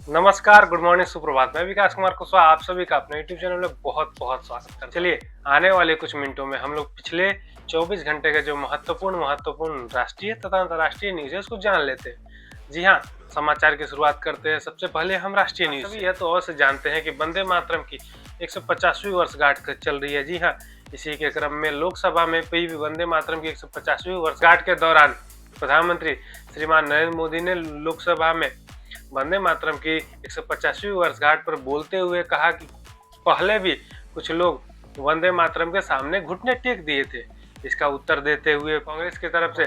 नमस्कार, good morning, सुप्रभात। मैं विकास कुमार कुशवाहा आप सभी का अपने यूट्यूब चैनल में बहुत बहुत स्वागत करता हूं। चलिए, आने वाले कुछ मिनटों में हम लोग पिछले 24 घंटे के जो महत्वपूर्ण राष्ट्रीय तथा अंतर्राष्ट्रीय न्यूज है उसको जान लेते हैं। जी हाँ, समाचार की शुरुआत करते हैं। सबसे पहले हम राष्ट्रीय न्यूज यह तो और से जानते हैं कि वंदे मातरम की 150वीं वर्षगांठ चल रही है। जी हाँ, इसी के क्रम में लोकसभा में भी वंदे मातरम की 150वीं वर्षगांठ के दौरान प्रधानमंत्री श्रीमान नरेंद्र मोदी ने लोकसभा में वंदे मातरम की 150वीं वर्षगांठ पर बोलते हुए कहा कि पहले भी कुछ लोग वंदे मातरम के सामने घुटने टेक दिए थे। इसका उत्तर देते हुए कांग्रेस की तरफ से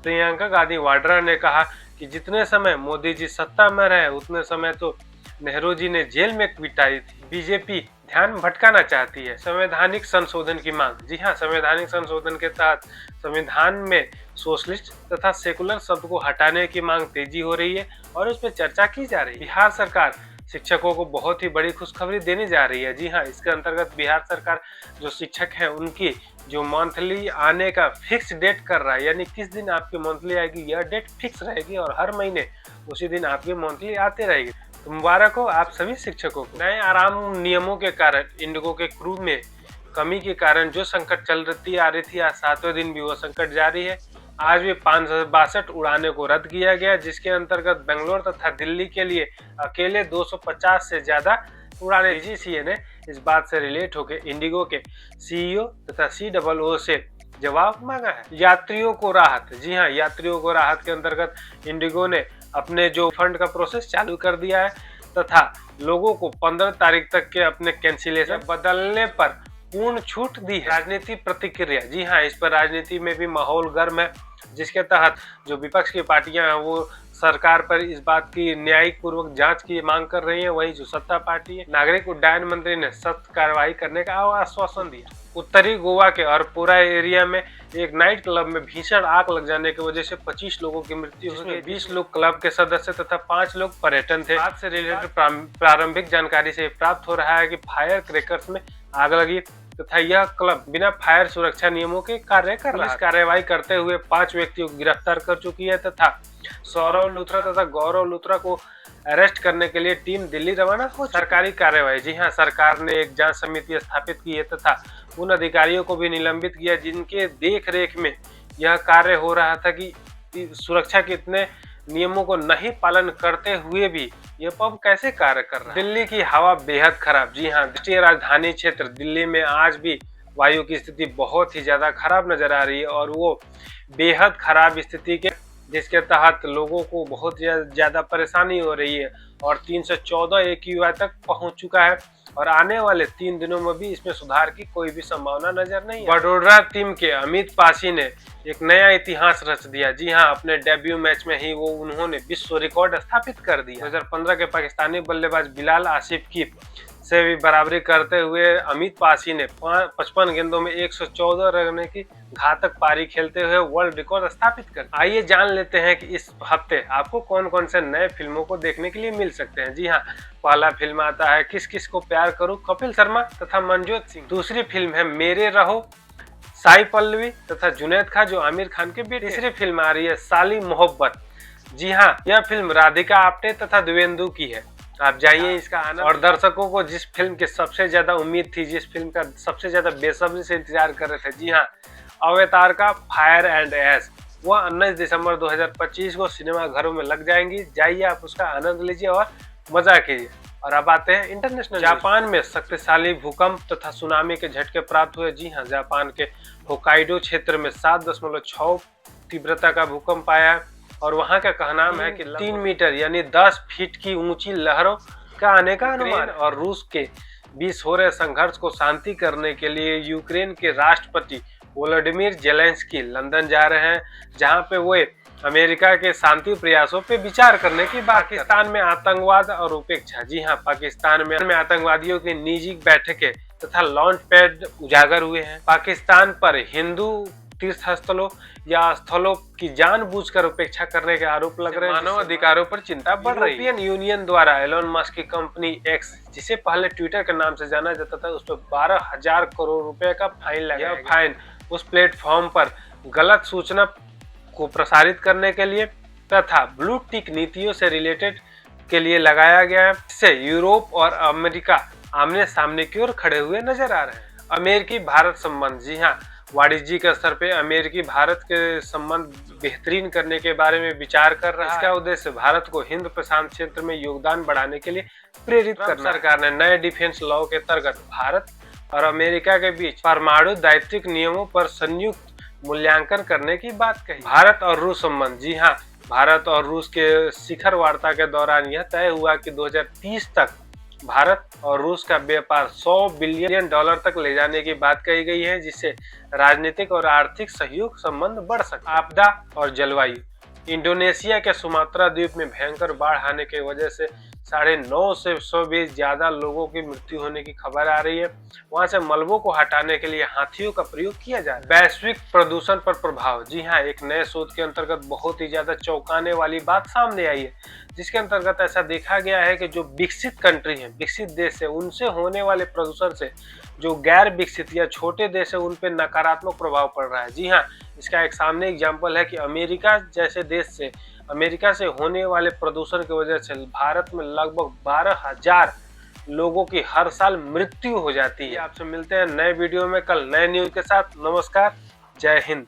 प्रियंका गांधी वाड्रा ने कहा कि जितने समय मोदी जी सत्ता में रहे उतने समय तो नेहरू जी ने जेल में बिताई थी। बीजेपी ध्यान भटकाना चाहती है। संवैधानिक संशोधन की मांग। जी हाँ, संवैधानिक संशोधन के तहत संविधान में सोशलिस्ट तथा सेकुलर शब्द को हटाने की मांग तेजी हो रही है और उस पर चर्चा की जा रही है। बिहार सरकार शिक्षकों को बहुत ही बड़ी खुशखबरी देने जा रही है। जी हाँ, इसके अंतर्गत बिहार सरकार जो शिक्षक है उनकी जो मंथली आने का फिक्स डेट कर रहा है, यानी किस दिन आपकी मंथली आएगी यह डेट फिक्स रहेगी और हर महीने उसी दिन आपकी मंथली आते रहेगी। तो मुबारक हो आप सभी शिक्षकों को। नए आराम नियमों के कारण इंडिगो के क्रू में कमी के कारण जो संकट चलती आ रही थी, आज 7वें दिन भी वो संकट जारी है। आज भी 562 उड़ाने को रद्द किया गया, जिसके अंतर्गत बेंगलोर तथा दिल्ली के लिए अकेले 250 से ज्यादा उड़ाने। डीजीसीए ने इस बात से रिलेट होकर इंडिगो के सीईओ तथा COO से जवाब मांगा है। यात्रियों को राहत। जी हाँ, यात्रियों को राहत के अंतर्गत इंडिगो ने अपने जो फंड का प्रोसेस चालू कर दिया है तथा लोगों को 15 तारीख तक के अपने कैंसिलेशन बदलने पर पूर्ण छूट दी है। राजनीति प्रतिक्रिया। जी हाँ, इस पर राजनीति में भी माहौल गर्म है, जिसके तहत जो विपक्ष की पार्टियां हैं वो सरकार पर इस बात की न्यायिक पूर्वक जांच की मांग कर रही है। वहीं जो सत्ता पार्टी है, नागरिक उड्डयन मंत्री ने सख्त कार्रवाई करने का आश्वासन दिया। उत्तरी गोवा के अरपुरा एरिया में एक नाइट क्लब में भीषण आग लग जाने की वजह से 25 लोगों की मृत्यु हो गई। 20 लोग क्लब के सदस्य तथा 5 लोग पर्यटन थे। आग से रिलेटेड प्रारंभिक जानकारी से प्राप्त हो रहा है कि फायर क्रैकर्स में आग लगी तथा यह क्लब बिना फायर सुरक्षा नियमों के कार्य कर रहा है। कार्रवाई करते हुए 5 व्यक्तियों को गिरफ्तार कर चुकी है तथा सौरव लुथरा तथा गौरव लुथरा को अरेस्ट करने के लिए टीम दिल्ली रवाना हो। सरकारी कार्रवाई। जी हाँ, सरकार ने एक जांच समिति स्थापित की है तथा उन अधिकारियों को भी निलंबित किया जिनके देख रेख में यह कार्य हो रहा था कि सुरक्षा के इतने नियमों को नहीं पालन करते हुए भी यह पब कैसे कार्य कर रहा है। दिल्ली की हवा बेहद खराब। जी हाँ, राष्ट्रीय राजधानी क्षेत्र दिल्ली में आज भी वायु की स्थिति बहुत ही ज्यादा खराब नजर आ रही है और वो बेहद खराब स्थिति के जिसके तहत लोगों को बहुत ज्यादा परेशानी हो रही है और 314 AQI तक पहुंच चुका है और आने वाले 3 दिनों में भी इसमें सुधार की कोई भी संभावना नजर नहीं है। वडोदरा टीम के अमित पासी ने एक नया इतिहास रच दिया। जी हाँ, अपने डेब्यू मैच में ही वो उन्होंने विश्व रिकॉर्ड स्थापित कर दिया। 2015 के पाकिस्तानी बल्लेबाज बिलाल आसिफ की से भी बराबरी करते हुए अमित पासी ने 55 गेंदों में 114 रन की घातक पारी खेलते हुए वर्ल्ड रिकॉर्ड स्थापित कर। आइए जान लेते हैं कि इस हफ्ते आपको कौन कौन से नए फिल्मों को देखने के लिए मिल सकते हैं। जी हाँ, पहला फिल्म आता है किस किस को प्यार करूं, कपिल शर्मा तथा मनजोत सिंह। दूसरी फिल्म है मेरे रहो, साई पल्लवी तथा जुनैद खान जो आमिर खान के बेटे। तीसरी फिल्म आ रही है साली मोहब्बत। जी हाँ, यह फिल्म राधिका आप्टे तथा देवेंदु की है। आप जाइए इसका आनंद। और दर्शकों को जिस फिल्म की सबसे ज्यादा उम्मीद थी, जिस फिल्म का सबसे ज्यादा बेसब्री से इंतजार कर रहे थे, जी हाँ, अवतार का फायर एंड एश, वह 19 दिसंबर 2025 को सिनेमा घरों में लग जाएंगी। जाइए आप उसका आनंद लीजिए और मजा कीजिए। और अब आते हैं इंटरनेशनल। जापान में शक्तिशाली भूकंप तथा सुनामी के झटके प्राप्त हुए। जी हाँ, जापान के होकाइडो क्षेत्र में 7.6 तीव्रता का भूकंप आया है और वहां का कहना है कि 3 मीटर यानी 10 फीट की ऊंची लहरों का आने का अनुमान। और रूस के बीच हो रहे संघर्ष को शांति करने के लिए यूक्रेन के राष्ट्रपति वोलोडिमिर जेलेंस्की लंदन जा रहे हैं, जहां पे वो अमेरिका के शांति प्रयासों पे विचार करने की बात। पाकिस्तान में आतंकवाद और उपेक्षा। जी हाँ, पाकिस्तान में आतंकवादियों की निजी बैठकें तथा लॉन्च पैड उजागर हुए हैं। पाकिस्तान पर हिंदू तीर्थ स्थलों या स्थलों की जानबूझकर उपेक्षा करने के आरोप लग रहे हैं। मानव अधिकारों पर चिंता बढ़ रही है। यूरोपियन यूनियन द्वारा एलोन मस्क की कंपनी एक्स, जिसे पहले ट्विटर के नाम से जाना जाता था, उस पर 12,000 करोड़ रुपए का फाइन लगा। यह फाइन उस प्लेटफॉर्म पर गलत सूचना को प्रसारित करने के लिए तथा ब्लू टिक नीतियों से रिलेटेड के लिए लगाया गया है। इससे यूरोप और अमेरिका आमने सामने की ओर खड़े हुए नजर आ रहे हैं। अमेरिकी भारत संबंध, जी हाँ, वाणिज्यिक स्तर पे अमेरिकी भारत के संबंध बेहतरीन करने के बारे में विचार कर रहा है। इसका उद्देश्य भारत को हिंद प्रशांत क्षेत्र में योगदान बढ़ाने के लिए प्रेरित करना। सरकार ने नए डिफेंस लॉ के अंतर्गत भारत और अमेरिका के बीच परमाणु दायित्विक नियमों पर संयुक्त मूल्यांकन करने की बात कही। भारत और रूस संबंध, जी हाँ, भारत और रूस के शिखर वार्ता के दौरान यह तय हुआ कि 2030 तक भारत और रूस का व्यापार $100 बिलियन तक ले जाने की बात कही गई है, जिससे राजनीतिक और आर्थिक सहयोग संबंध बढ़ सके। आपदा और जलवायु, इंडोनेशिया के सुमात्रा द्वीप में भयंकर बाढ़ आने की वजह से 950 से 120 ज्यादा लोगों की मृत्यु होने की खबर आ रही है। वहां से मलबों को हटाने के लिए हाथियों का प्रयोग किया जा रहा है। वैश्विक प्रदूषण पर प्रभाव, जी हाँ, एक नए शोध के अंतर्गत बहुत ही ज्यादा चौंकाने वाली बात सामने आई है, जिसके अंतर्गत ऐसा देखा गया है कि जो विकसित कंट्री है, विकसित देश है, उनसे होने वाले प्रदूषण से जो गैर विकसित या छोटे देश है उन पे नकारात्मक प्रभाव पड़ रहा है। जी हाँ, इसका एक सामने एग्जाम्पल है कि अमेरिका जैसे देश से, अमेरिका से होने वाले प्रदूषण की वजह से भारत में लगभग 12,000 लोगों की हर साल मृत्यु हो जाती है। आपसे मिलते हैं नए वीडियो में कल नए न्यूज के साथ। नमस्कार, जय हिंद।